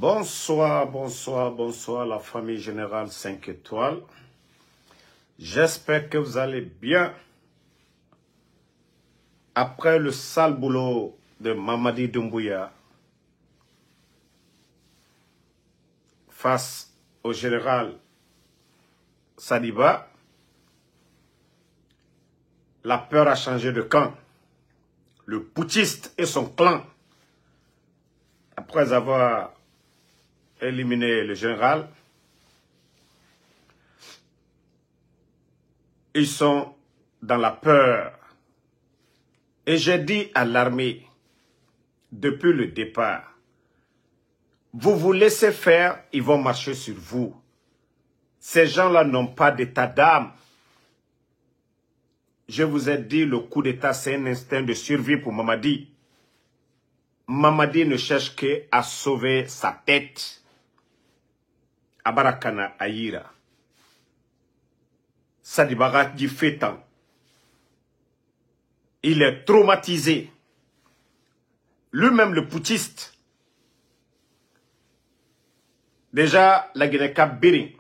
Bonsoir, bonsoir, bonsoir la famille générale 5 étoiles. J'espère que vous allez bien. Après le sale boulot de Mamadi Doumbouya face au général Sadiba, la peur a changé de camp. Le putschiste et son clan, après avoir éliminé le général, ils sont dans la peur. Et j'ai dit à l'armée, depuis le départ, vous vous laissez faire, ils vont marcher sur vous. Ces gens-là n'ont pas d'état d'âme. Je vous ai dit, le coup d'état, c'est un instinct de survie pour Mamadi. Mamadi ne cherche qu'à sauver sa tête. Abarakana Aïra. Sadibara dit Fétan. Il est traumatisé. Lui-même, le putschiste. Déjà, la Guinée-Cap Biring.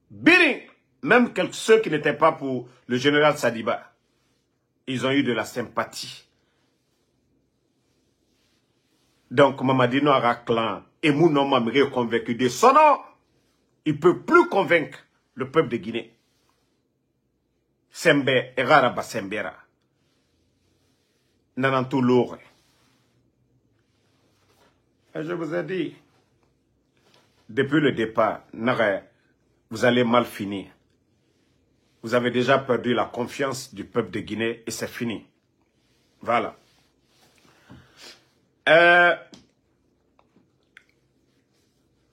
Biring, même ceux qui n'étaient pas pour le général Sadiba, ils ont eu de la sympathie. Donc, Mamadi Noara Clan et Mounom Amiri convaincu de son nom. Il ne peut plus convaincre le peuple de Guinée. Sembe Erara Basembera. Nanantou Loure. Et je vous ai dit, depuis le départ, vous allez mal finir. Vous avez déjà perdu la confiance du peuple de Guinée et c'est fini. Voilà.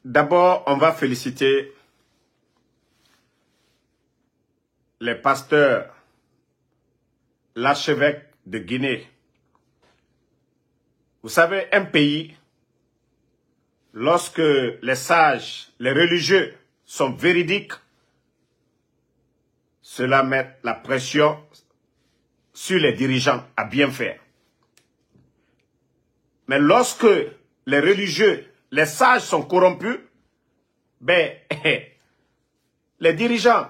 D'abord, on va féliciter les pasteurs, l'archevêque de Guinée. Vous savez, un pays, lorsque les sages, les religieux sont véridiques, cela met la pression sur les dirigeants à bien faire. Mais lorsque les religieux, les sages sont corrompus, ben, les dirigeants,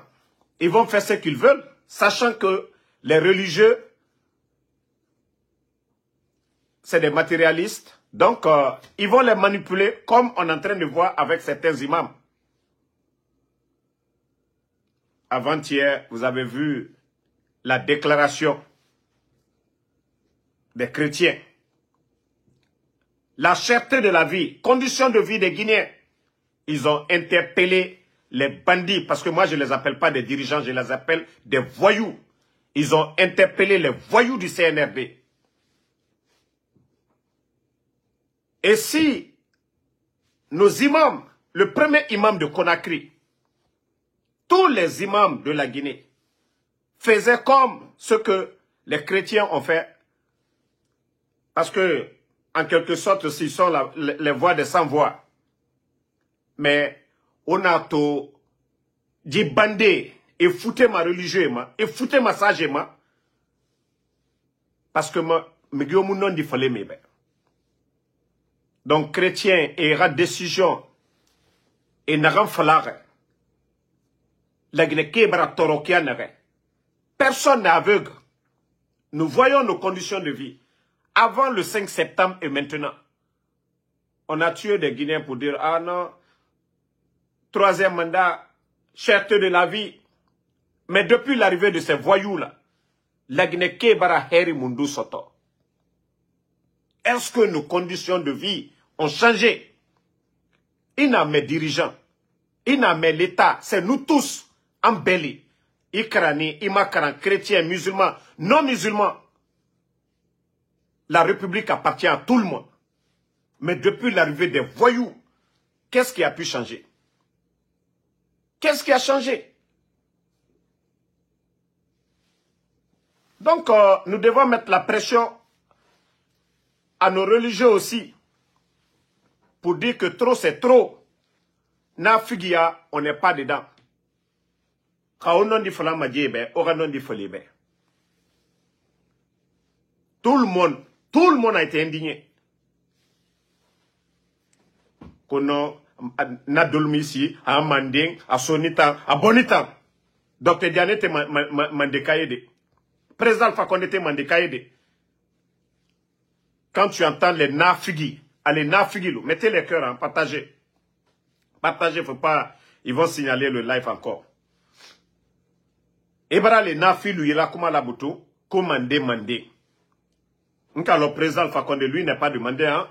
ils vont faire ce qu'ils veulent, sachant que les religieux, c'est des matérialistes. Donc, ils vont les manipuler comme on est en train de voir avec certains imams. Avant-hier, vous avez vu la déclaration des chrétiens. La cherté de la vie, conditions de vie des Guinéens. Ils ont interpellé les bandits, parce que moi je ne les appelle pas des dirigeants, je les appelle des voyous. Ils ont interpellé les voyous du CNRD. Et si nos imams, le premier imam de Conakry, tous les imams de la Guinée faisaient comme ce que les chrétiens ont fait, parce que, en quelque sorte, s'ils sont les voix des sans-voix, mais on a tout dit bandé et fouté ma religieusement, et fouté ma sagement, parce que me dit fallait me. Donc, chrétien et décision et n'aran falare. La Guinée kebara torokia n'avait. Personne n'est aveugle. Nous voyons nos conditions de vie. Avant le 5 septembre et maintenant, on a tué des Guinéens pour dire, ah non, troisième mandat, cherté de la vie. Mais depuis l'arrivée de ces voyous-là, la Guinée kebara heri mundu soto. Est-ce que nos conditions de vie ont changé? Il n'a mes dirigeants, il n'a mes l'État, c'est nous tous, embellis. Ikrani, Imakaran, chrétiens, musulmans, non musulmans. La République appartient à tout le monde. Mais depuis l'arrivée des voyous, qu'est-ce qui a pu changer? Qu'est-ce qui a changé? Donc, nous devons mettre la pression à nos religieux aussi, pour dire que trop c'est trop. Na figia, on n'est pas dedans. Tout le monde a été indigné. kono na dolmisi a manding a sonita a bonita Dr Diané te mandekaide président Fakonde te mandekaide. Quand tu entends les nafigi, allez nafigi, mettez les cœurs, hein, partagez. Partagez, faut pas, ils vont signaler le live encore. Ebara les nafilu, il a comment la boutou, commandé, mandé. Donc, le président Fakonde, lui, n'est pas demandé, hein.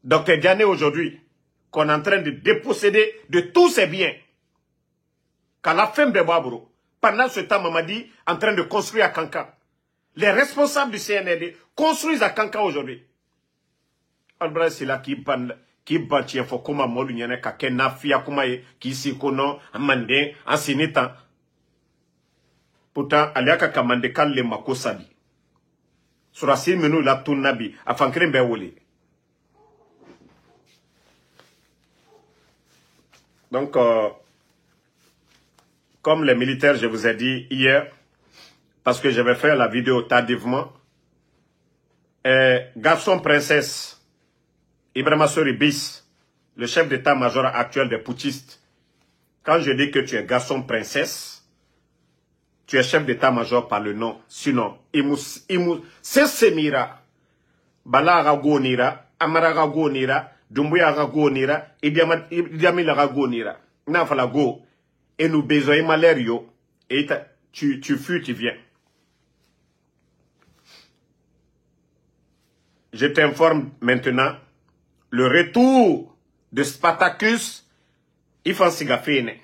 Dr Diané, aujourd'hui, qu'on est en train de déposséder de tous ses biens. Qu'à la fin de Babro, pendant ce temps, Mamadi, en train de construire à Kanka. Les responsables du CNRD construisent à Kanka aujourd'hui. Albra, c'est là qui bâtit, il faut comment Modu Nyane, Kakena, Fia, Kumaye, qui s'y connaît, Amandé, Ansinitan. Pourtant, Aliaka Kamande Kal le Makosabi. Sur la 6 minutes, la Tounabi, à Fankren Bewole. Donc, comme les militaires, je vous ai dit hier, parce que je vais faire la vidéo tardivement, garçon princesse, Ibrahima Sori Bis, le chef d'état-major actuel des putschistes, quand je dis que tu es garçon princesse, tu es chef d'état-major par le nom. Sinon, Sesemira, Bala Ragonira, Amara Ragonira, Dumbuya Ragonira, Idiamila Ragonira. Nafala go. Et nous besoin malario. Et tu fuis, tu viens. Je t'informe maintenant le retour de Spartacus Ifan Sigafene.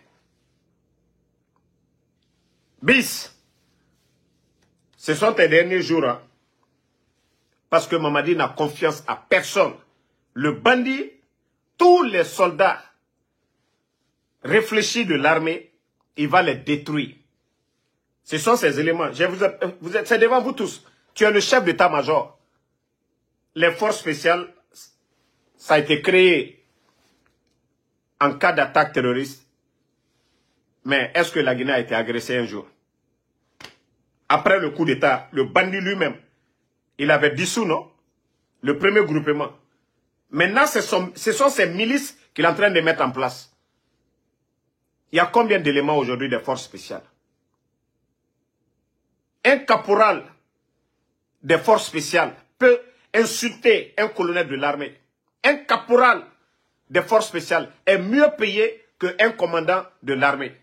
Bis, ce sont tes derniers jours. Hein, parce que Mamadi n'a confiance à personne. Le bandit, tous les soldats réfléchis de l'armée, il va les détruire. Ce sont ces éléments. C'est devant vous tous. Tu es le chef d'état-major. Les forces spéciales, ça a été créé en cas d'attaque terroriste. Mais est-ce que la Guinée a été agressée un jour? Après le coup d'État, le bandit lui-même, il avait dissous, non? Le premier groupement. Maintenant, ce sont ces milices qu'il est en train de mettre en place. Il y a combien d'éléments aujourd'hui des forces spéciales? Un caporal des forces spéciales peut insulter un colonel de l'armée. Un caporal des forces spéciales est mieux payé qu'un commandant de l'armée.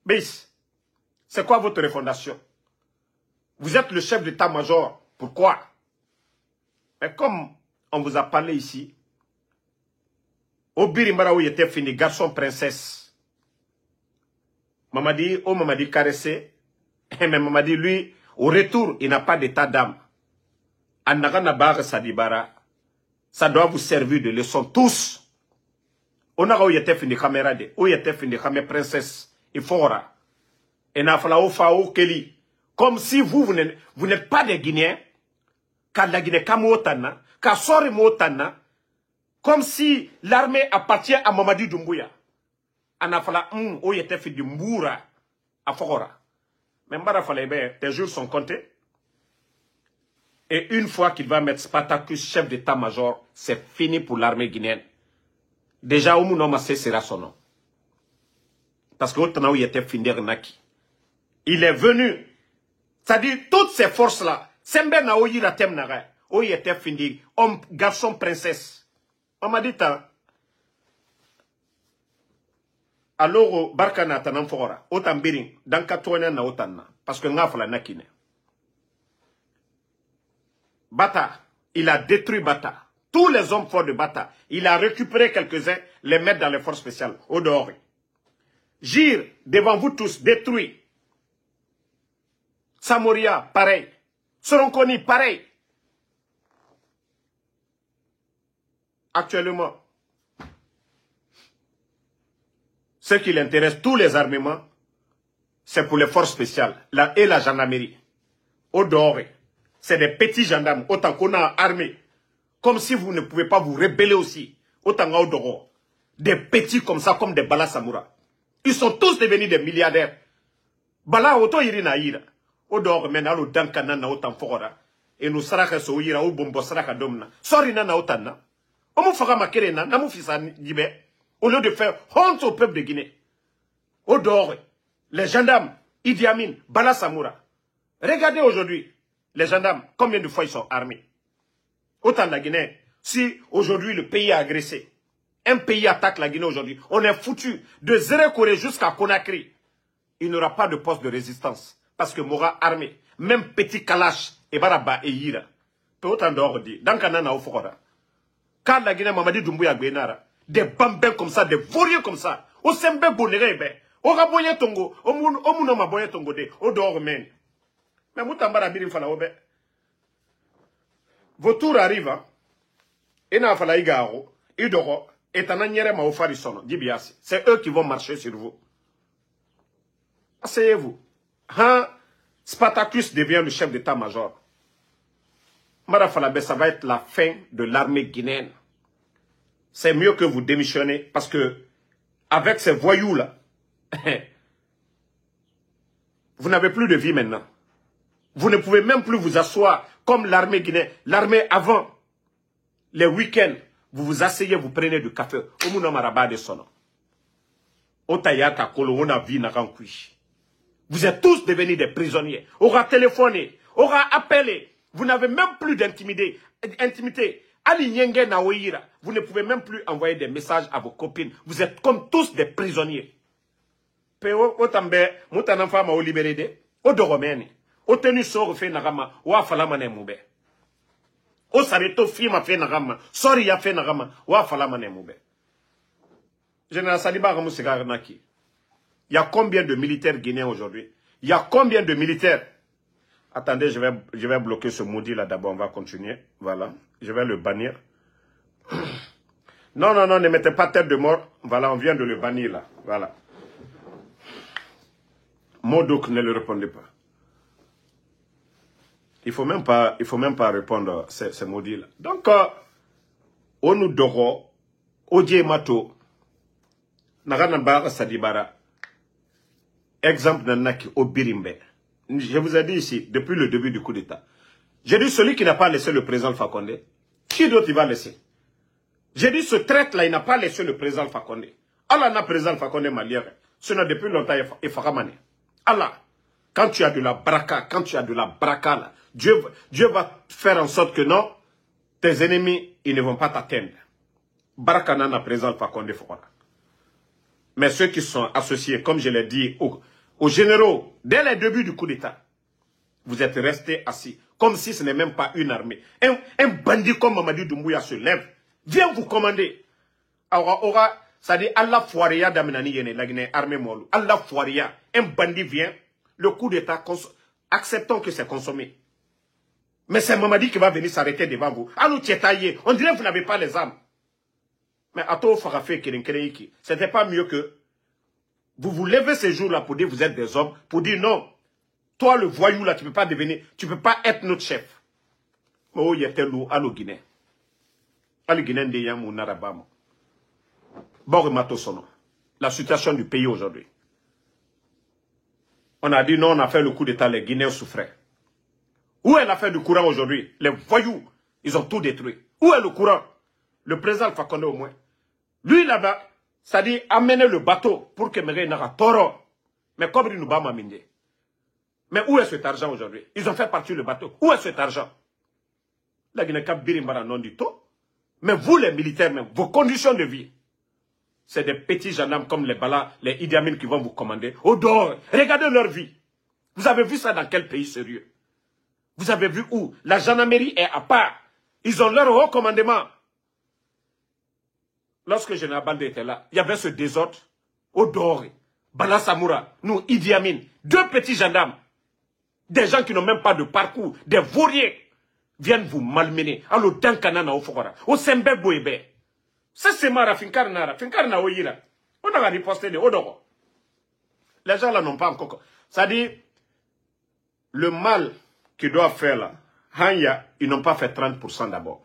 Bis, c'est quoi votre refondation? Vous êtes le chef d'état-major. Pourquoi? Mais comme on vous a parlé ici, au Birimbara où il était fini, garçon princesse. Mamadi, oh Mamadi caressé. Mais Mamadi, lui, au retour, il n'a pas d'état d'âme. Anagana Sadibara, ça doit vous servir de leçon tous. On a où il était fini caméra de, où il était fini caméra princesse, il fora. Et n'a fallu au Keli. Comme si vous n'êtes pas des Guinéens, car la Guinée kamotana, car sori motana, comme si l'armée appartient à Mamadi Doumbouya. Ana fala où il était fini Mboura, à fora. Mais Mbara Falebe, tes jours sont comptés. Et une fois qu'il va mettre Spartacus chef d'état-major, c'est fini pour l'armée guinéenne. Déjà, Oumounomase sera son nom. Parce que Otanaou était Finder Naki. Il est venu. C'est-à-dire, toutes ces forces-là, Sembe Naoyi la Temnara, où il était Finder, homme, garçon, princesse. On m'a dit, alors, Barkana Tanam Fora, Otan Biring, dans Katouana na Otana, parce que Ngafla Nakine. Bata, il a détruit Bata. Tous les hommes forts de Bata, il a récupéré quelques-uns, les mettre dans les forces spéciales, au dehors. Gir, devant vous tous, détruit. Samoria, pareil. Soronkoni, pareil. Actuellement, ce qui l'intéresse, tous les armements, c'est pour les forces spéciales, et la gendarmerie. Au dehors. C'est des petits gendarmes, autant qu'on a armé. Comme si vous ne pouvez pas vous rebeller aussi. Autant qu'on a au dehors. Des petits comme ça, comme des Bala Samoura. Ils sont tous devenus des milliardaires. Bala auto irina ira. Au dehors, maintenant, le dankana na autant fora. Et nous saraka so ira ou bombo saraka domna. Sorry na autant na. Au lieu de faire honte au peuple de Guinée. Au dehors, les gendarmes, Idi Amin, Bala Samoura. Regardez aujourd'hui, les gendarmes, combien de fois ils sont armés. Autant la Guinée, si aujourd'hui le pays est agressé, un pays attaque la Guinée aujourd'hui, on est foutu de Zérekoré jusqu'à Conakry. Il n'y aura pas de poste de résistance. Parce que Mora armé, même petit Kalash, et Baraba et Yira. Peu autant dehors dit, dans Kanana au Fokora. Quand la Guinée Mamadi Doumbouya Gbenara, des bambins comme ça, des vauriens comme ça, au Sembe Bonere, au Raboye Tongo, au Mounoma Boye Tongo, au dehors men. Mais Moutambara Birim Falaobe. Vos tours arrivent, hein. Et n'a fala igaro, idoro, et tananyere ma ofarisono, dibiasi. C'est eux qui vont marcher sur vous. Asseyez-vous. Hein, Spartacus devient le chef d'état-major. Marafalabe, ça va être la fin de l'armée guinéenne. C'est mieux que vous démissionnez, parce que, avec ces voyous-là, vous n'avez plus de vie maintenant. Vous ne pouvez même plus vous asseoir comme l'armée guinéenne. L'armée avant, les week-ends, vous vous asseyez, vous prenez du café. Vous êtes tous devenus des prisonniers. Aura téléphoné, aura appelé. Vous n'avez même plus d'intimité. Vous ne pouvez même plus envoyer des messages à vos copines. Vous êtes comme tous des prisonniers. O tenu soro fe nagama wa falama ne mube. O sareto fima fe nagama sorry ya fe nagama wa falama ne mube. Général Saliba Ramoussega Naki. Il y a combien de militaires guinéens aujourd'hui? Il y a combien de militaires? Attendez, je vais bloquer ce maudit là d'abord, on va continuer. Voilà, je vais le bannir. Non, non, non, ne mettez pas tête de mort. Voilà, on vient de le bannir là. Voilà. Modok ne le répondez pas. Il faut même pas répondre à ces maudits-là. Donc, on nous doro, Odie Mato, Naranamba Sadibara, exemple d'un naki au Birimbe. Je vous ai dit ici, depuis le début du coup d'État. J'ai dit celui qui n'a pas laissé le président Fakonde, qui d'autre il va laisser? J'ai dit ce traître-là, il n'a pas laissé le président Fakonde. Allah n'a président Fakonde malien. Ce n'est depuis longtemps, il Fakamane. Allah, quand tu as de la braka, là, Dieu va faire en sorte que non, tes ennemis, ils ne vont pas t'atteindre. Baraka n'a présent Fakonde Fokora. Mais ceux qui sont associés, comme je l'ai dit, aux généraux, dès les débuts du coup d'État, vous êtes restés assis, comme si ce n'est même pas une armée. Un bandit comme Mamadi Doumbouya se lève, vient vous commander. Ça dit Allah Fouaria d'Amenani Yene, la Guinée armée Molo. Allah Fouaria, un bandit vient, le coup d'État, acceptons que c'est consommé. Mais c'est Mamadi qui va venir s'arrêter devant vous. Allô, Tietaye, on dirait que vous n'avez pas les armes. Mais Ato Farafé Kerenkereiki, c'était pas mieux que vous vous levez ces jours-là pour dire vous êtes des hommes, pour dire non, toi le voyou là, tu peux pas devenir, tu peux pas être notre chef. Oh, yetelou, allo Guinée. Allo Guinée de Yamou Narabamo. Mato Sono. La situation du pays aujourd'hui. On a dit non, on a fait le coup d'État, les Guinéens souffraient. Où est l'affaire du courant aujourd'hui? Les voyous, ils ont tout détruit. Où est le courant? Le président Fakonde au moins. Lui là-bas, ça dit amener le bateau pour que Méré n'aura toro. Mais comme il nous bat maminde. Mais où est cet argent aujourd'hui? Ils ont fait partir le bateau. Où est cet argent? La Guinée-Cap Birimbara non du tout. Mais vous les militaires même, vos conditions de vie, c'est des petits gendarmes comme les Bala, les Idi Amin qui vont vous commander. Au dehors, regardez leur vie. Vous avez vu ça dans quel pays sérieux? Vous avez vu où? La gendarmerie est à part. Ils ont leur haut commandement. Lorsque Général Baldé était là, il y avait ce désordre. Au dehors, Bala Samoura, nous, Idi Amin, deux petits gendarmes. Des gens qui n'ont même pas de parcours, des vauriers, viennent vous malmener. Alors, dans Kanana, au Fokora, au Sembe Boebe. Ça, c'est Mara Finkarnara. Finkarna Oyira. On a riposté de Odoro. Les gens là n'ont pas encore. Ça dit, le mal qu'ils doivent faire là, Hanya, ils n'ont pas fait 30% d'abord.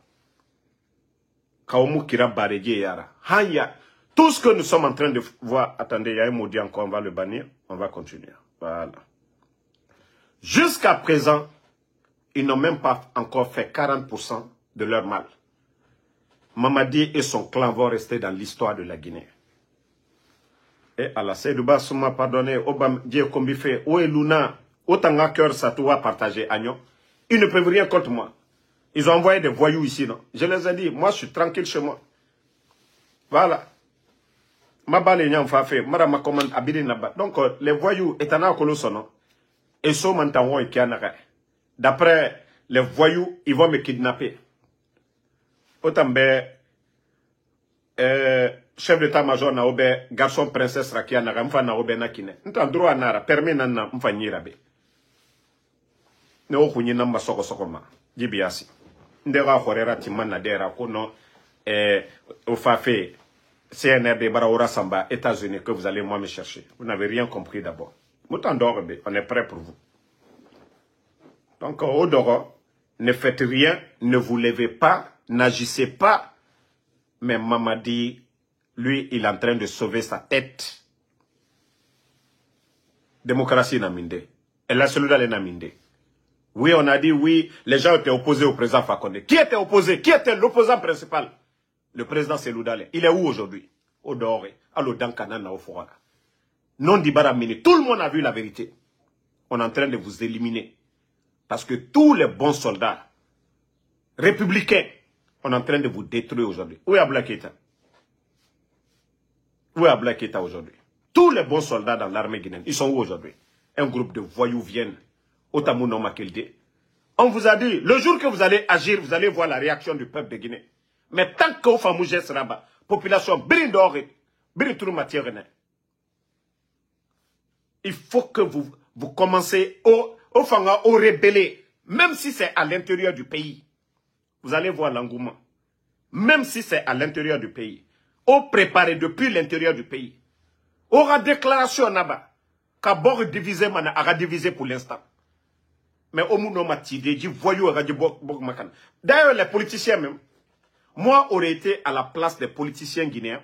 Kaomu Kira Barédié Yara. Hanya, tout ce que nous sommes en train de voir, attendez, il y a un maudit encore, on va le bannir, on va continuer. Voilà. Jusqu'à présent, ils n'ont même pas encore fait 40% de leur mal. Mamadi et son clan vont rester dans l'histoire de la Guinée. Et Allah, Seydouba Souma, pardonnez, Obam, Dieu Kombife, Oe Luna, Otanga Cœur Satoua partagé, Agnon. Ils ne peuvent rien contre moi. Ils ont envoyé des voyous ici, non? Je les ai dit, moi je suis tranquille chez moi. Voilà. Ma balle est en fait, ma commande habité là-bas. Donc, les voyous, étant à Colosono, et so mantango et kianara. D'après les voyous, ils vont me kidnapper. Autant chef d'état-major na obe garçon princesse rakia na mfa na obe nakine nta droit nara permis na mfa nyirabe ne okunyi na masoko sokoma jibiasi ndera khorera timana dera kono au fafe CNRD Baraora Samba États-Unis que vous allez moi me chercher. Vous n'avez rien compris d'abord. Moutandorbe, on est prêt pour vous. Donc Odoro, ne faites rien, ne vous levez pas, n'agissez pas. Mais Mamadi, lui, il est en train de sauver sa tête. Démocratie Naminde. Et la Seloudale Naminde. Oui, on a dit oui, les gens étaient opposés au président Fakonde. Qui était opposé? Qui était l'opposant principal? Le président Seloudale. Il est où aujourd'hui? Au Doré, à l'Odankanana, au Fouara. Non d'Ibaramini. Tout le monde a vu la vérité. On est en train de vous éliminer. Parce que tous les bons soldats républicains, on est en train de vous détruire aujourd'hui. Où est Abdoulaye Keïta? Où est Abdoulaye Keïta aujourd'hui? Tous les bons soldats dans l'armée guinéenne, ils sont où aujourd'hui? Un groupe de voyous viennent au Tamouno Makelde. On vous a dit, le jour que vous allez agir, vous allez voir la réaction du peuple de Guinée. Mais tant que vous famouez Sraba, population Birindore, Birintourou matière, il faut que vous commencez au rebeller, même si c'est à l'intérieur du pays. Vous allez voir l'engouement. Même si c'est à l'intérieur du pays. Au préparer depuis l'intérieur du pays. Aura déclaration là-bas. Qu'abord divisé, mana aura divisé pour l'instant. Mais au monde m'a dit voyou aura dit bokmakan. D'ailleurs, les politiciens même, moi, aurais été à la place des politiciens guinéens.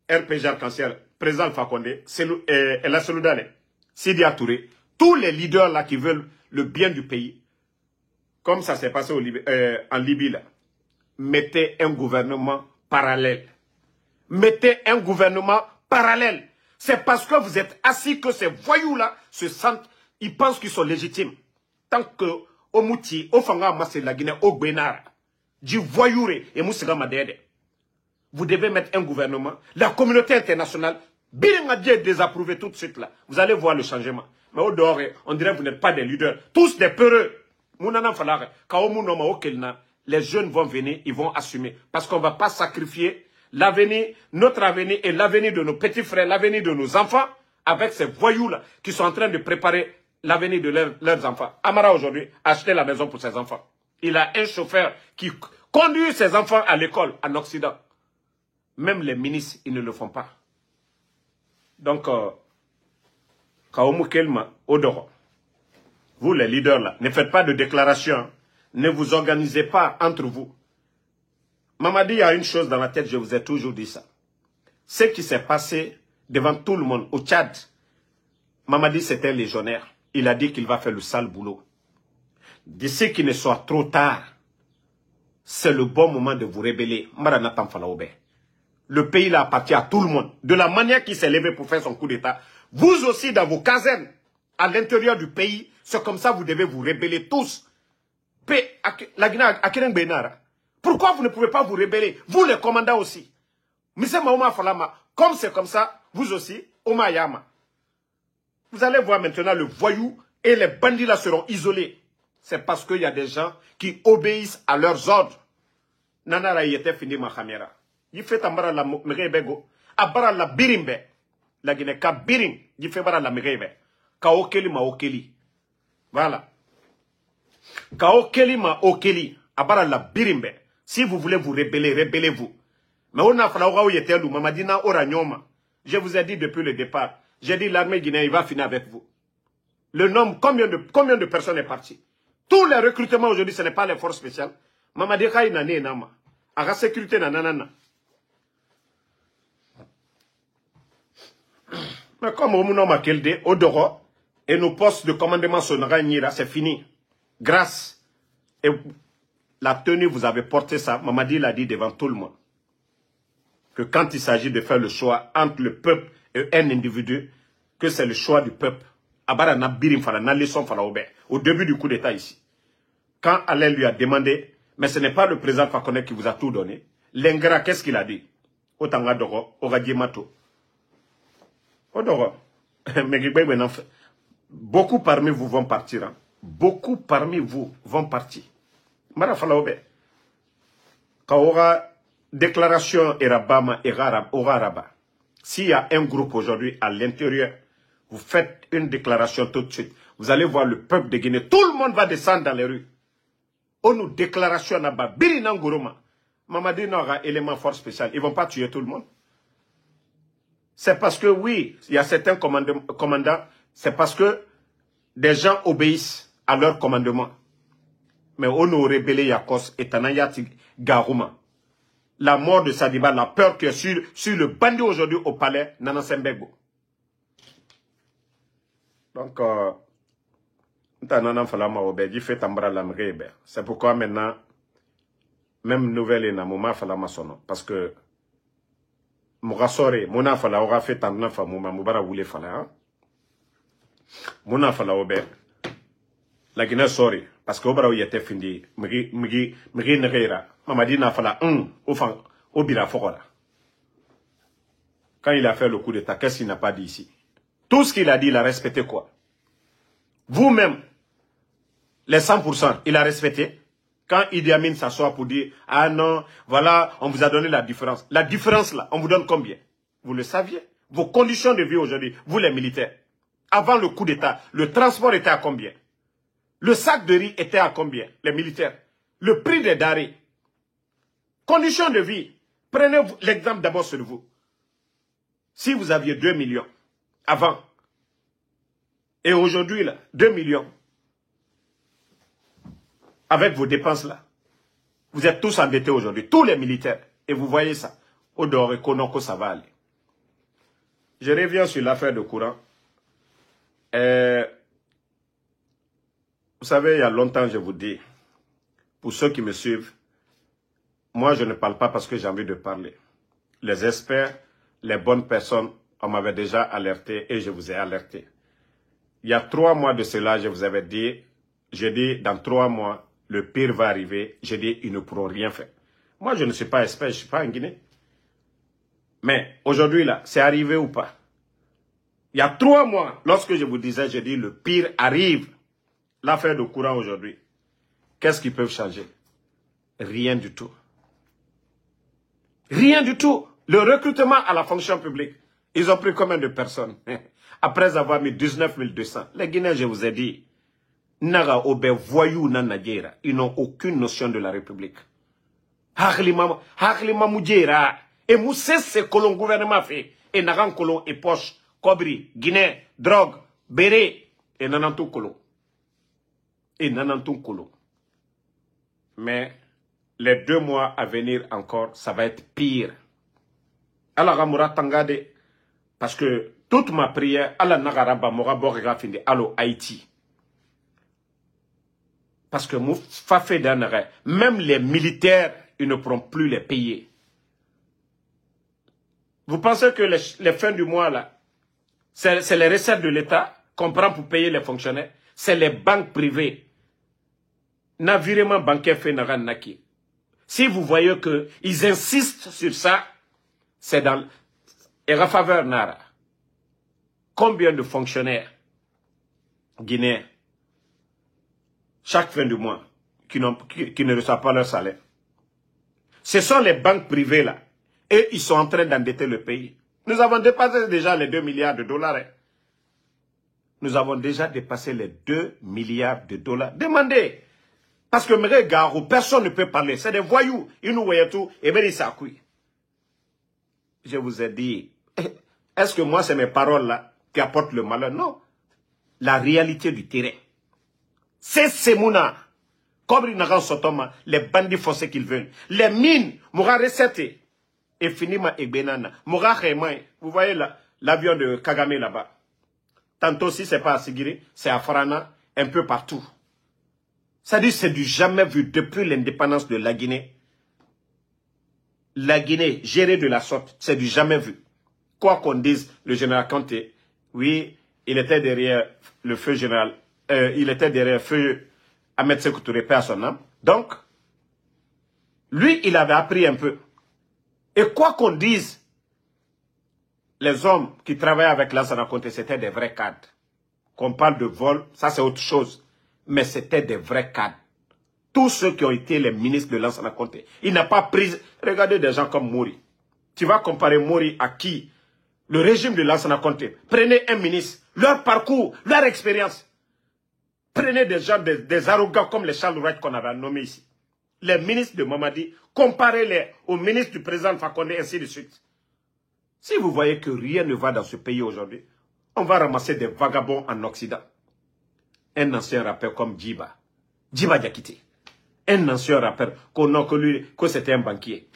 RPG Arc-en-Ciel, président Fakonde, El Seloudale, Sidi Touré, tous les leaders là qui veulent le bien du pays. Comme ça s'est passé en Libye, là. Mettez un gouvernement parallèle. Mettez un gouvernement parallèle. C'est parce que vous êtes assis que ces voyous-là se sentent, ils pensent qu'ils sont légitimes. Tant que au Mouti, au Fanga Massé la Guinée, au Bénar, du voyouré et Moussiga Madede, vous devez mettre un gouvernement. La communauté internationale, bien désapprouvé tout de suite là. Vous allez voir le changement. Mais au dehors, on dirait que vous n'êtes pas des leaders. Tous des peureux. Les jeunes vont venir, ils vont assumer. Parce qu'on ne va pas sacrifier l'avenir, notre avenir et l'avenir de nos petits frères, l'avenir de nos enfants, avec ces voyous-là qui sont en train de préparer l'avenir de leurs enfants. Amara aujourd'hui a acheté la maison pour ses enfants. Il a un chauffeur qui conduit ses enfants à l'école en Occident. Même les ministres, ils ne le font pas. Donc, Kaomu Kelma, Odoro. Vous, les leaders, là, ne faites pas de déclaration. Ne vous organisez pas entre vous. Mamadi a une chose dans la tête, je vous ai toujours dit ça. Ce qui s'est passé devant tout le monde au Tchad, Mamadi, c'était un légionnaire. Il a dit qu'il va faire le sale boulot. D'ici qu'il ne soit trop tard, c'est le bon moment de vous rébeller. Le pays là appartient à tout le monde. De la manière qu'il s'est levé pour faire son coup d'État, vous aussi dans vos casernes, à l'intérieur du pays, c'est comme ça que vous devez vous rébeller tous. Pourquoi vous ne pouvez pas vous rébeller? Vous les commandants aussi. Comme c'est comme ça, vous aussi, Oma Yama. Vous allez voir maintenant le voyou et les bandits là seront isolés. C'est parce qu'il y a des gens qui obéissent à leurs ordres. Nanara y était fini ma caméra. Il fait tambara la mrebego. Abara la birimbe. La Guinée ka birim. Il fait bara la mrebe. Ka okeli ma okeli. Voilà. Ka okeli ma okeli. Abara la birimbe. Si vous voulez vous rébeller, rébellez-vous. Mais on a fallu y était Mamadina Oranyoma. Je vous ai dit depuis le départ. J'ai dit l'armée guinéenne, il va finir avec vous. Le nombre, combien de personnes est parti? Tous les recrutements aujourd'hui, ce n'est pas les forces spéciales. Mamadi Khaï Nane Nama. À la sécurité nanana. Mais comme au Mouno Makelde, Odoro, et nos postes de commandement Sonara Nira, c'est fini. Grâce. Et la tenue, vous avez porté ça. Mamadi l'a dit devant tout le monde. Que quand il s'agit de faire le choix entre le peuple et un individu, que c'est le choix du peuple. Au début du coup d'État ici. Quand Alain lui a demandé, mais ce n'est pas le président Fakonde qui vous a tout donné. L'ingrat, qu'est-ce qu'il a dit? Otanga Doro, Oradiemato. Odoro. Beaucoup parmi vous vont partir. Hein. Beaucoup parmi vous vont partir. Marafalaobe. Quand aura déclaration Erabama et Oraraba, s'il y a un groupe aujourd'hui à l'intérieur, vous faites une déclaration tout de suite. Vous allez voir le peuple de Guinée. Tout le monde va descendre dans les rues. On nous déclaration là-bas. Birinanguruma. Mamadi n'aura élément fort spécial. Ils ne vont pas tuer tout le monde. C'est parce que oui, il y a certains commandants. C'est parce que des gens obéissent à leur commandement. Mais on nous rébellé Yakos et Tanayati Garuma. La mort de Sadiba, la peur qui est sur le bandit aujourd'hui au palais, Nana Sembego. Donc, c'est pourquoi maintenant, même nouvelle est Mouma Falama Sono. Parce que, Mourasore, Mona Fala aura fait tant de fois, Moubara voulait Fala. Mona Fala Ober, la Guinée sorry. Parce que Obara était fini, Migi Nereira, Mamadi n'a Fala au Bira Fora. Quand il a fait le coup d'État, qu'est-ce qu'il n'a pas dit ici? Tout ce qu'il a dit, il a respecté quoi? Vous-même, les 100%, il a respecté. Quand Idi Amin s'assoit pour dire, ah non, voilà, on vous a donné la différence. La différence là, on vous donne combien? Vous le saviez? Vos conditions de vie aujourd'hui, vous les militaires. Avant le coup d'État, le transport était à combien? Le sac de riz était à combien? Les militaires. Le prix des denrées. Conditions de vie. Prenez l'exemple d'abord sur vous. Si vous aviez 2 millions avant, et aujourd'hui, là, 2 millions, avec vos dépenses là, vous êtes tous endettés aujourd'hui, tous les militaires, et vous voyez ça. Au dehors, Konoko, ça va aller. Je reviens sur l'affaire de courant. Vous savez, il y a longtemps, je vous dis, pour ceux qui me suivent, moi, je ne parle pas parce que j'ai envie de parler. Les experts, les bonnes personnes, on m'avait déjà alerté et je vous ai alerté. Il y a 3 mois de cela, je vous avais dit, j'ai dit, dans 3 mois, le pire va arriver. J'ai dit, ils ne pourront rien faire. Moi, je ne suis pas expert, je ne suis pas en Guinée. Mais aujourd'hui, là, c'est arrivé ou pas? Il y a 3 mois, lorsque je vous disais, j'ai dit, le pire arrive. L'affaire de courant aujourd'hui, qu'est-ce qu'ils peuvent changer? Rien du tout. Rien du tout. Le recrutement à la fonction publique, ils ont pris combien de personnes? Après avoir mis 19 200. Les Guinéens, je vous ai dit, Naga Obe voyou na Nadjera, ils n'ont aucune notion de la République. Haklima Moudjera, et Moussé, c'est que le gouvernement fait, et Nagan Kolon et Poche, Kobri, Guinée, drogue, Béré, et Nanantou Kolo. Et Nanantou Kolo. Mais les 2 mois à venir encore, ça va être pire. Alors, Amoura Tangade, parce que toute ma prière, Allah Nagaraba, Mora Borga Finde, Allo Haïti. Parce que même les militaires, ils ne pourront plus les payer. Vous pensez que les fins du mois, là, c'est les recettes de l'État qu'on prend pour payer les fonctionnaires? C'est les banques privées. Navirement bancaire fait Naranaki. Si vous voyez qu'ils insistent sur ça, c'est dans la faveur Nara. Combien de fonctionnaires guinéens, chaque fin du mois, qui ne reçoivent pas leur salaire? Ce sont les banques privées là. Et ils sont en train d'endetter le pays. Nous avons dépassé déjà les 2 milliards de dollars. Hein. Nous avons déjà dépassé les 2 milliards de dollars. Demandez. Parce que mes gars, personne ne peut parler. C'est des voyous. Ils nous voyaient tout. Et bien, ils s'accouillent. Je vous ai dit, est-ce que moi, c'est mes paroles là qui apportent le malheur? Non. La réalité du terrain. C'est Semouna. Comme ils n'ont pas les bandits foncés qu'ils veulent. Les mines, m'aura recetté. Et finiment et benana. M'aura rémain. Vous voyez l'avion de Kagame là-bas. Tantôt, si ce n'est pas à Sigiri, c'est à Farana, un peu partout. C'est-à-dire c'est du jamais vu depuis l'indépendance de la Guinée. La Guinée gérée de la sorte, c'est du jamais vu. Quoi qu'on dise, le général Kanté, oui, il était derrière le feu général, il était derrière feu Ahmed Sékou Touré, paix à son âme. Donc, lui, il avait appris un peu. Et quoi qu'on dise, les hommes qui travaillaient avec Lansana Conté, c'était des vrais cadres. Qu'on parle de vol, ça c'est autre chose. Mais c'était des vrais cadres. Tous ceux qui ont été les ministres de Lansana Conté, il n'a pas pris... Regardez des gens comme Mori. Tu vas comparer Mori à qui? Le régime de Lansana Conté. Prenez un ministre, leur parcours, leur expérience. Prenez des gens, des arrogants comme les Charles Wright qu'on avait nommés ici. Les ministres de Mamadi, comparez-les aux ministres du président Fakonde, ainsi de suite. Si vous voyez que rien ne va dans ce pays aujourd'hui, on va ramasser des vagabonds en Occident. Un ancien rappeur comme Djiba Diakité. Un ancien rappeur que c'était un banquier.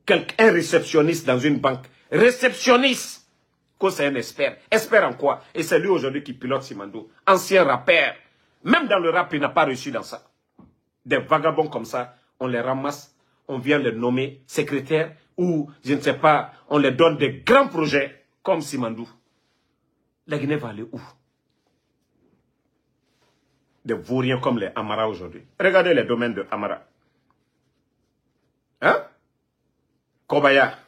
Un réceptionniste dans une banque. Réceptionniste. Que c'est un expert. Expert en quoi? Et c'est lui aujourd'hui qui pilote Simandou. Ancien rappeur. Même dans le rap, il n'a pas réussi dans ça. Des vagabonds comme ça, on les ramasse, on vient les nommer secrétaires ou, je ne sais pas, on les donne des grands projets comme Simandou. La Guinée va aller où? Des vauriens comme les Amara aujourd'hui. Regardez les domaines de Amara. Hein? Kobaya.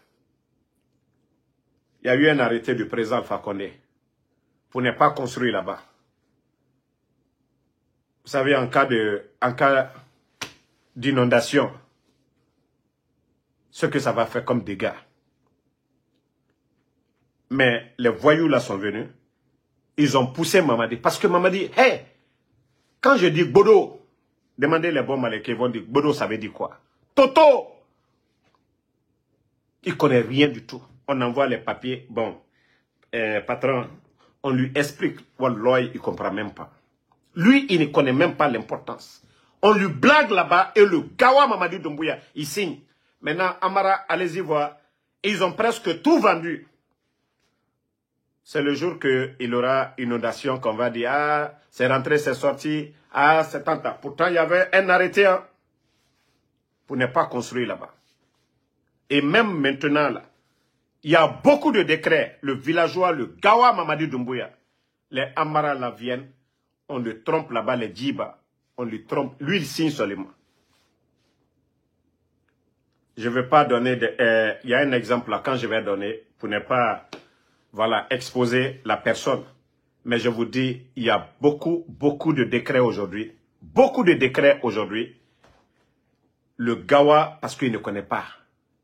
Il y a eu un arrêté du président Alpha Condé pour ne pas construire là-bas. Vous savez, en cas d'inondation, ce que ça va faire comme dégâts. Mais les voyous là sont venus. Ils ont poussé Mamadi. Parce que Mamadi, hey, quand je dis Bodo, demandez les bons malais qui vont dire Bodo, ça veut dire quoi? Toto! Il ne connaît rien du tout. On envoie les papiers. Bon, patron, on lui explique. Wallah, il ne comprend même pas. Lui, il ne connaît même pas l'importance. On lui blague là-bas et le Gawa Mamadi Doumbouya, il signe. Maintenant, Amara, allez-y voir. Ils ont presque tout vendu. C'est le jour qu'il aura une inondation qu'on va dire, ah, c'est rentré, c'est sorti, ah, c'est tant. Pourtant, il y avait un arrêté hein, pour ne pas construire là-bas. Et même maintenant, là, il y a beaucoup de décrets. Le villageois, le Gawa Mamadi Doumbouya, les Amara là viennent, on le trompe là-bas, les Djiba, on le trompe. Lui, il signe seulement. Je ne vais pas donner, il y a un exemple là, quand je vais donner, pour ne pas... Voilà, exposer la personne. Mais je vous dis, il y a beaucoup de décrets aujourd'hui. Beaucoup de décrets aujourd'hui. Le Gawa, parce qu'il ne connaît pas.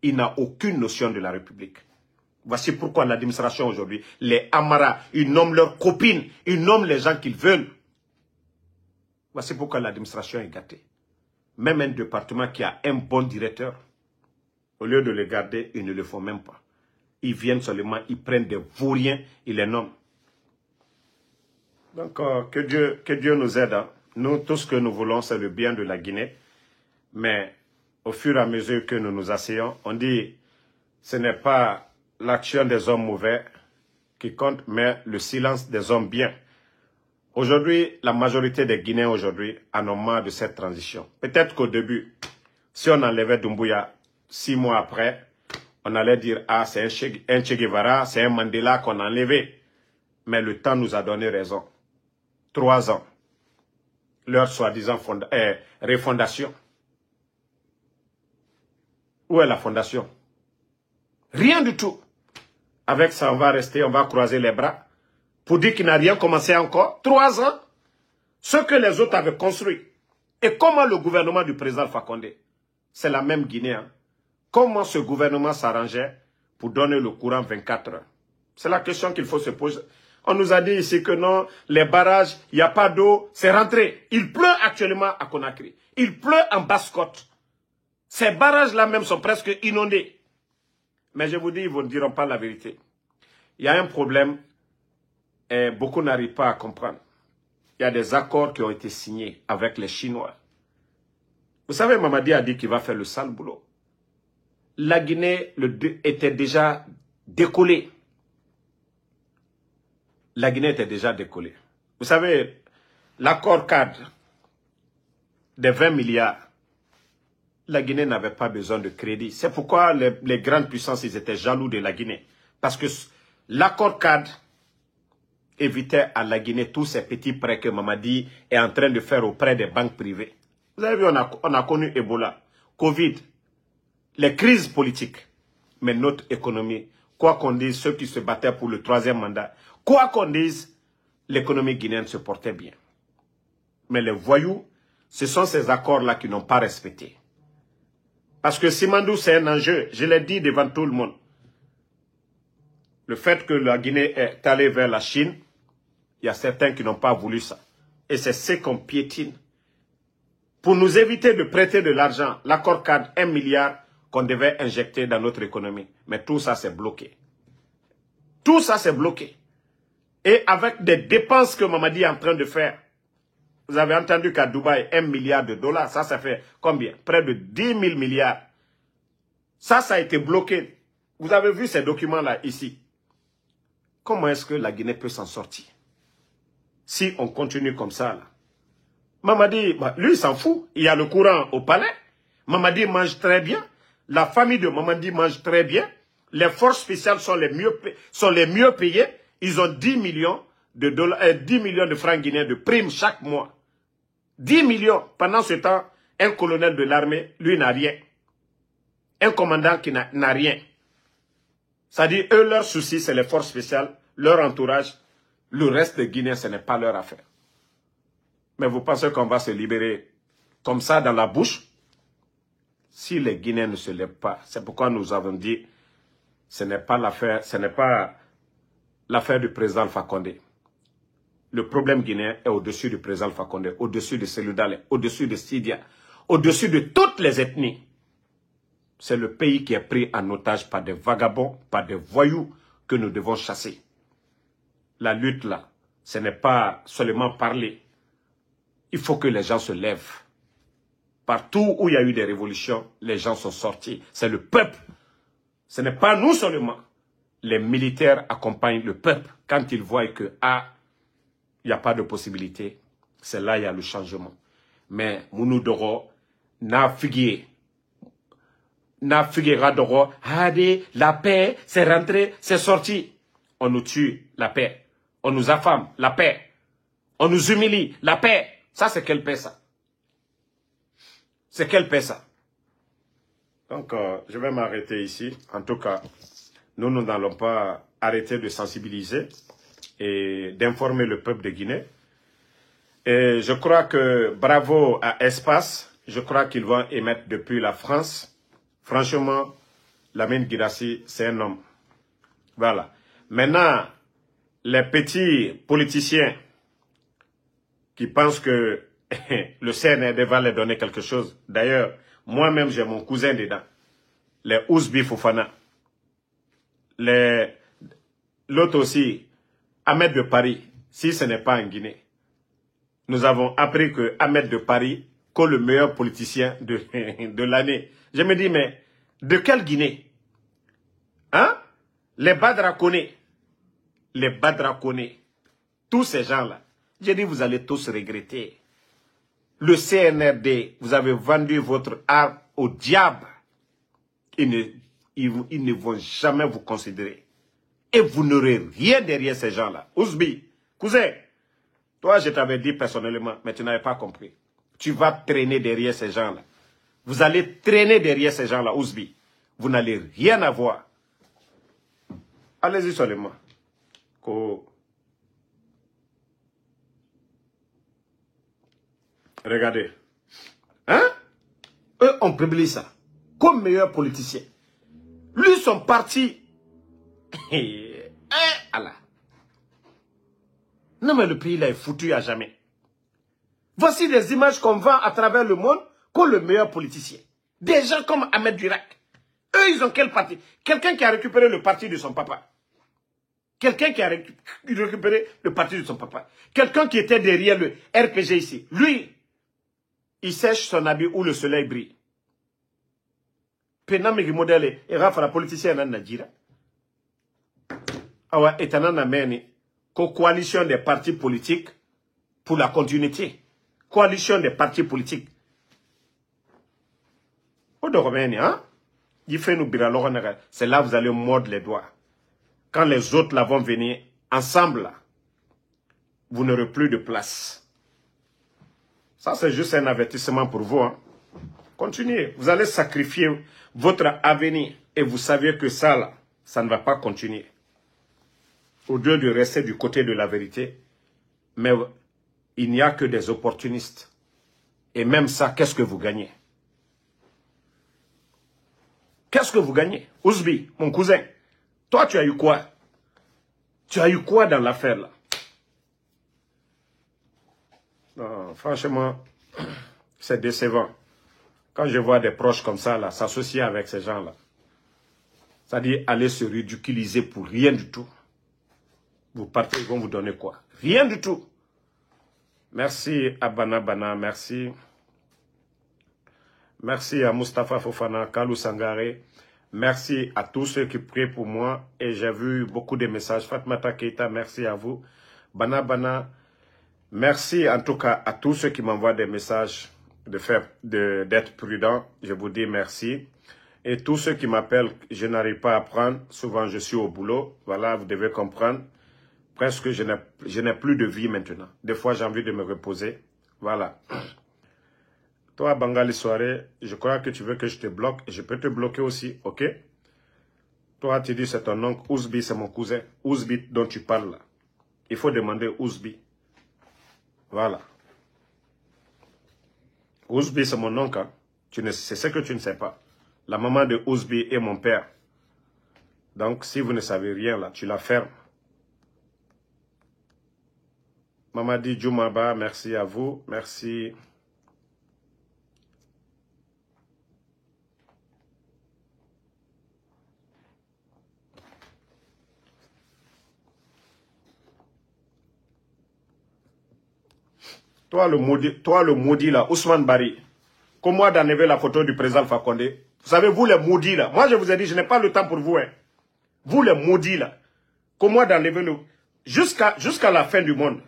Il n'a aucune notion de la République. Voici pourquoi l'administration aujourd'hui, les Amara, ils nomment leurs copines, ils nomment les gens qu'ils veulent. Voici pourquoi l'administration est gâtée. Même un département qui a un bon directeur, au lieu de le garder, ils ne le font même pas. Ils viennent seulement, ils prennent des vauriens, ils les nomment. Donc, que Dieu nous aide. Hein. Nous, tout ce que nous voulons, c'est le bien de la Guinée. Mais au fur et à mesure que nous nous asseyons, on dit, ce n'est pas l'action des hommes mauvais qui compte, mais le silence des hommes bien. Aujourd'hui, la majorité des Guinéens aujourd'hui en ont marre de cette transition. Peut-être qu'au début, si on enlevait Doumbouya 6 mois après, on allait dire, ah, c'est un Che Guevara, c'est un Mandela qu'on a enlevé. Mais le temps nous a donné raison. 3 ans. Leur soi-disant refondation. Où est la fondation? Rien du tout. Avec ça, on va rester, on va croiser les bras. Pour dire qu'il n'a rien commencé encore. 3 ans. Ce que les autres avaient construit. Et comment le gouvernement du président Fakonde, c'est la même Guinée, hein? Comment ce gouvernement s'arrangeait pour donner le courant 24 heures? C'est la question qu'il faut se poser. On nous a dit ici que non, les barrages, il n'y a pas d'eau, c'est rentré. Il pleut actuellement à Conakry. Il pleut en Basse-Côte. Ces barrages-là même sont presque inondés. Mais je vous dis, ils ne diront pas la vérité. Il y a un problème et beaucoup n'arrivent pas à comprendre. Il y a des accords qui ont été signés avec les Chinois. Vous savez, Mamadi a dit qu'il va faire le sale boulot. La Guinée était déjà décollée. La Guinée était déjà décollée. Vous savez, l'accord cadre des 20 milliards, la Guinée n'avait pas besoin de crédit. C'est pourquoi les grandes puissances ils étaient jaloux de la Guinée. Parce que l'accord cadre évitait à la Guinée tous ces petits prêts que Mamadi est en train de faire auprès des banques privées. Vous avez vu, on a connu Ebola, Covid, les crises politiques. Mais notre économie, quoi qu'on dise, ceux qui se battaient pour le 3e mandat, quoi qu'on dise, l'économie guinéenne se portait bien. Mais les voyous, ce sont ces accords-là qui n'ont pas respecté. Parce que Simandou, c'est un enjeu. Je l'ai dit devant tout le monde. Le fait que la Guinée est allée vers la Chine, il y a certains qui n'ont pas voulu ça. Et c'est ce qu'on piétine. Pour nous éviter de prêter de l'argent, l'accord cadre 1 milliard qu'on devait injecter dans notre économie. Mais tout ça, c'est bloqué. Tout ça, c'est bloqué. Et avec des dépenses que Mamadi est en train de faire, vous avez entendu qu'à Dubaï, 1 milliard de dollars, ça fait combien? Près de 10 000 milliards. Ça a été bloqué. Vous avez vu ces documents-là ici. Comment est-ce que la Guinée peut s'en sortir? Si on continue comme ça, là. Mamadi, lui, il s'en fout. Il y a le courant au palais. Mamadi mange très bien. La famille de Mamadi mange très bien. Les forces spéciales sont les mieux payées. Ils ont 10 millions de dollars, 10 millions de francs guinéens de primes chaque mois. 10 millions. Pendant ce temps, un colonel de l'armée, lui, n'a rien. Un commandant qui n'a rien. Ça dit, eux, leur souci, c'est les forces spéciales, leur entourage. Le reste des Guinéens, ce n'est pas leur affaire. Mais vous pensez qu'on va se libérer comme ça dans la bouche? Si les Guinéens ne se lèvent pas, c'est pourquoi nous avons dit, ce n'est pas l'affaire du président Alpha Condé. Le problème guinéen est au-dessus du président Alpha Condé, au-dessus de Cellou Dalein, au-dessus de Sidia, au-dessus de toutes les ethnies. C'est le pays qui est pris en otage par des vagabonds, par des voyous que nous devons chasser. La lutte là, ce n'est pas seulement parler. Il faut que les gens se lèvent. Partout où il y a eu des révolutions, les gens sont sortis. C'est le peuple. Ce n'est pas nous seulement. Les militaires accompagnent le peuple. Quand ils voient que, il n'y a pas de possibilité, c'est là qu'il y a le changement. Mais, Mounou Doro, na figuier. Na figuera Doro, la paix, c'est rentré, c'est sorti. On nous tue, la paix. On nous affame, la paix. On nous humilie, la paix. Ça, c'est quelle paix, ça? C'est quelle paix, ça? Donc, je vais m'arrêter ici. En tout cas, nous n'allons pas arrêter de sensibiliser et d'informer le peuple de Guinée. Et je crois que bravo à Espace. Je crois qu'ils vont émettre depuis la France. Franchement, Lamine Guirassy, c'est un homme. Voilà. Maintenant, les petits politiciens qui pensent que le CNRD va leur donner quelque chose. D'ailleurs, moi-même, j'ai mon cousin dedans. Les Ousbi Fofana. L'autre aussi, Ahmed de Paris, si ce n'est pas en Guinée. Nous avons appris que Ahmed de Paris, qu'est le meilleur politicien de l'année. Je me dis, mais de quelle Guinée? Hein? Les Badra Koné. Les Badra Koné. Tous ces gens-là. J'ai dit, vous allez tous regretter. Le CNRD, vous avez vendu votre art au diable. Ils ne vont jamais vous considérer. Et vous n'aurez rien derrière ces gens-là. Ousbi, cousin, toi je t'avais dit personnellement, mais tu n'avais pas compris. Tu vas traîner derrière ces gens-là. Vous allez traîner derrière ces gens-là, Ousbi. Vous n'allez rien avoir. Allez-y seulement. Regardez. Hein? Eux ont publié ça. Comme meilleur politicien. Lui, son parti. Allah. Non, mais le pays là est foutu à jamais. Voici des images qu'on vend à travers le monde comme le meilleur politicien. Des gens comme Ahmed Durac. Eux, ils ont quel parti? Quelqu'un qui a récupéré le parti de son papa. Quelqu'un qui a récupéré le parti de son papa. Quelqu'un qui était derrière le RPG ici. Lui, il sèche son habit où le soleil brille. Penamigi modèle et Rafa la politicien en Nadjira. Awa etanana meni coalition des partis politiques pour la continuité. Coalition des partis politiques. C'est là que vous allez mordre les doigts. Quand les autres là vont venir ensemble, là, vous n'aurez plus de place. Ça, c'est juste un avertissement pour vous. Hein. Continuez. Vous allez sacrifier votre avenir et vous savez que ça, là, ça ne va pas continuer. Au lieu de rester du côté de la vérité, mais il n'y a que des opportunistes. Et même ça, qu'est-ce que vous gagnez? Qu'est-ce que vous gagnez? Ousbi, mon cousin, toi, tu as eu quoi? Tu as eu quoi dans l'affaire, là? Non, franchement, c'est décevant. Quand je vois des proches comme ça, là, s'associer avec ces gens-là, c'est-à-dire aller se ridiculiser pour rien du tout. Vous partez, ils vont vous donner quoi? Rien du tout. Merci à Bana, merci. Merci à Mustapha Fofana, Kalou Sangare. Merci à tous ceux qui prient pour moi. Et j'ai vu beaucoup de messages. Fatmata Keita, merci à vous. Bana, merci en tout cas à tous ceux qui m'envoient des messages d'être prudent. Je vous dis merci. Et tous ceux qui m'appellent, je n'arrive pas à prendre. Souvent, je suis au boulot. Voilà, vous devez comprendre. Presque, je n'ai plus de vie maintenant. Des fois, j'ai envie de me reposer. Voilà. Toi, Bangali Soirée, je crois que tu veux que je te bloque. Je peux te bloquer aussi, ok? Toi, tu dis c'est ton oncle. Ousbi, c'est mon cousin. Ousbi dont tu parles là. Il faut demander Ousbi. Voilà. Ousbi, c'est mon oncle. Hein? C'est ce que tu ne sais pas. La maman de Ousbi est mon père. Donc, si vous ne savez rien là, tu la fermes. Mamadi Djoumaba, merci à vous. Merci. Toi le maudit là, Ousmane Bari, comment d'enlever la photo du président Fakonde? Vous savez, vous les maudits là, moi je vous ai dit, je n'ai pas le temps pour vous. Hein. Vous les maudits là, comment d'enlever le... Jusqu'à la fin du monde,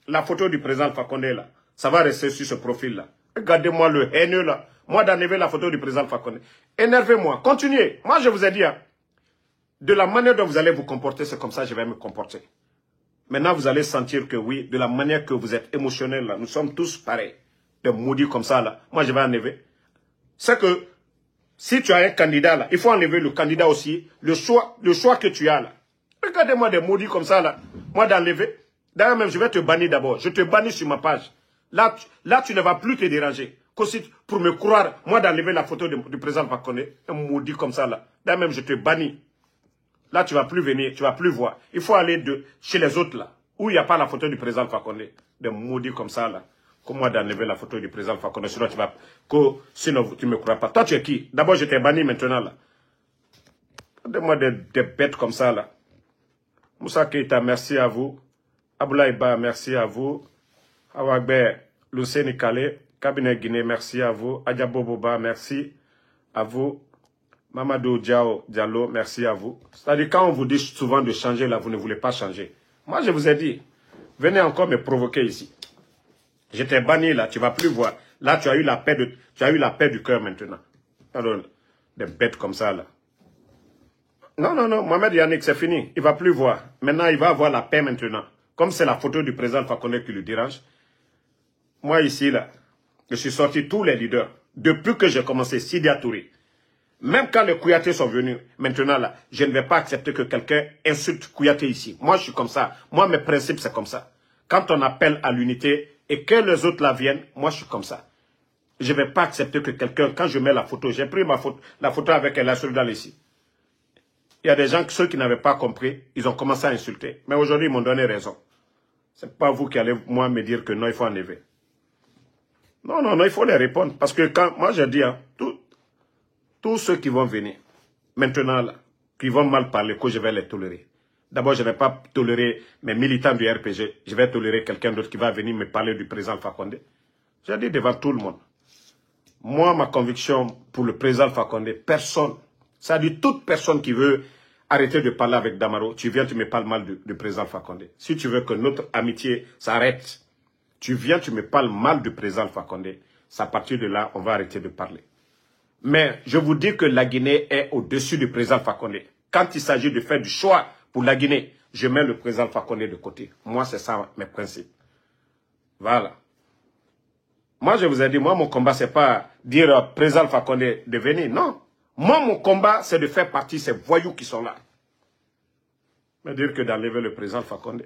la photo du président Fakonde là, ça va rester sur ce profil là. Regardez-moi le haineux là, moi d'enlever la photo du président Fakonde. Énervez-moi, continuez. Moi je vous ai dit, hein, de la manière dont vous allez vous comporter, c'est comme ça que je vais me comporter. Maintenant, vous allez sentir que oui, de la manière que vous êtes émotionnel, là, nous sommes tous pareils. Des maudits comme ça, là. Moi, je vais enlever. C'est que, si tu as un candidat, là, il faut enlever le candidat aussi. Le choix que tu as, là. Regardez-moi des maudits comme ça, là. Moi, d'enlever. D'ailleurs, même, je vais te bannir d'abord. Je te bannis sur ma page. Là, tu ne vas plus te déranger. Pour me croire, moi, d'enlever la photo du président Fakonde, un maudit comme ça, là. D'ailleurs, même, je te bannis. Là, tu ne vas plus venir, tu ne vas plus voir. Il faut aller chez les autres, là, où il n'y a pas la photo du président Fakonde. Des maudits comme ça, là. Comment d'enlever la photo du président Fakonde, sinon tu ne me crois pas. Toi, tu es qui? D'abord, je t'ai banni maintenant, là. Donne-moi des bêtes comme ça, là. Moussa Keita, merci à vous. Aboulaye Ba, merci à vous. Awagbe, Luceni Kale, Cabinet Guinée, merci à vous. Adjabo Boba, merci à vous. Mamadou Diallo, merci à vous. C'est-à-dire, quand on vous dit souvent de changer, là, vous ne voulez pas changer. Moi, je vous ai dit, venez encore me provoquer ici. Je t'ai banni, là, tu ne vas plus voir. Là, tu as eu la paix du cœur maintenant. Alors, des bêtes comme ça, là. Non, Mohamed Yannick, c'est fini. Il ne va plus voir. Maintenant, il va avoir la paix maintenant. Comme c'est la photo du président Fakonde qui le dérange. Moi, ici, là, je suis sorti tous les leaders. Depuis que j'ai commencé, Sidi Touré. Même quand les Kouyaté sont venus, maintenant là, je ne vais pas accepter que quelqu'un insulte Kouyaté ici. Moi, je suis comme ça. Moi, mes principes, c'est comme ça. Quand on appelle à l'unité et que les autres là viennent, moi, je suis comme ça. Je ne vais pas accepter que quelqu'un, quand je mets la photo, j'ai pris la photo avec El Soudal ici. Il y a des gens, ceux qui n'avaient pas compris, ils ont commencé à insulter. Mais aujourd'hui, ils m'ont donné raison. Ce n'est pas vous qui allez, moi, me dire que non, il faut enlever. Non, il faut les répondre. Parce que quand, moi, je dis, hein, tous ceux qui vont venir, maintenant, là, qui vont mal parler, que je vais les tolérer. D'abord, je ne vais pas tolérer mes militants du RPG. Je vais tolérer quelqu'un d'autre qui va venir me parler du président Fakonde. J'ai dit devant tout le monde. Moi, ma conviction pour le président Fakonde, personne, c'est-à-dire toute personne qui veut arrêter de parler avec Damaro, tu viens, tu me parles mal du président Fakonde. Si tu veux que notre amitié s'arrête, tu viens, tu me parles mal du président Fakonde. C'est à partir de là, on va arrêter de parler. Mais je vous dis que la Guinée est au-dessus du président Alpha Condé. Quand il s'agit de faire du choix pour la Guinée, je mets le président Alpha Condé de côté. Moi, c'est ça mes principes. Voilà. Moi, je vous ai dit, moi, mon combat, c'est pas dire président Alpha Condé de venir. Non. Moi, mon combat, c'est de faire partie de ces voyous qui sont là. Mais dire que d'enlever le président Alpha Condé.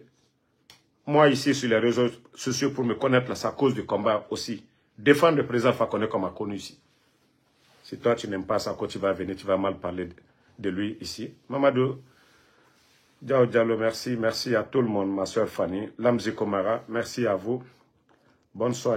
Moi, ici, sur les réseaux sociaux, pour me connaître, c'est à cause du combat aussi. Défendre le président Alpha Condé comme on a connu ici. Si toi, tu n'aimes pas ça, quand tu vas venir, tu vas mal parler de lui ici. Mamadou, Diao Diallo, merci. Merci à tout le monde, ma soeur Fanny. Lamzi Komara, merci à vous. Bonne soirée.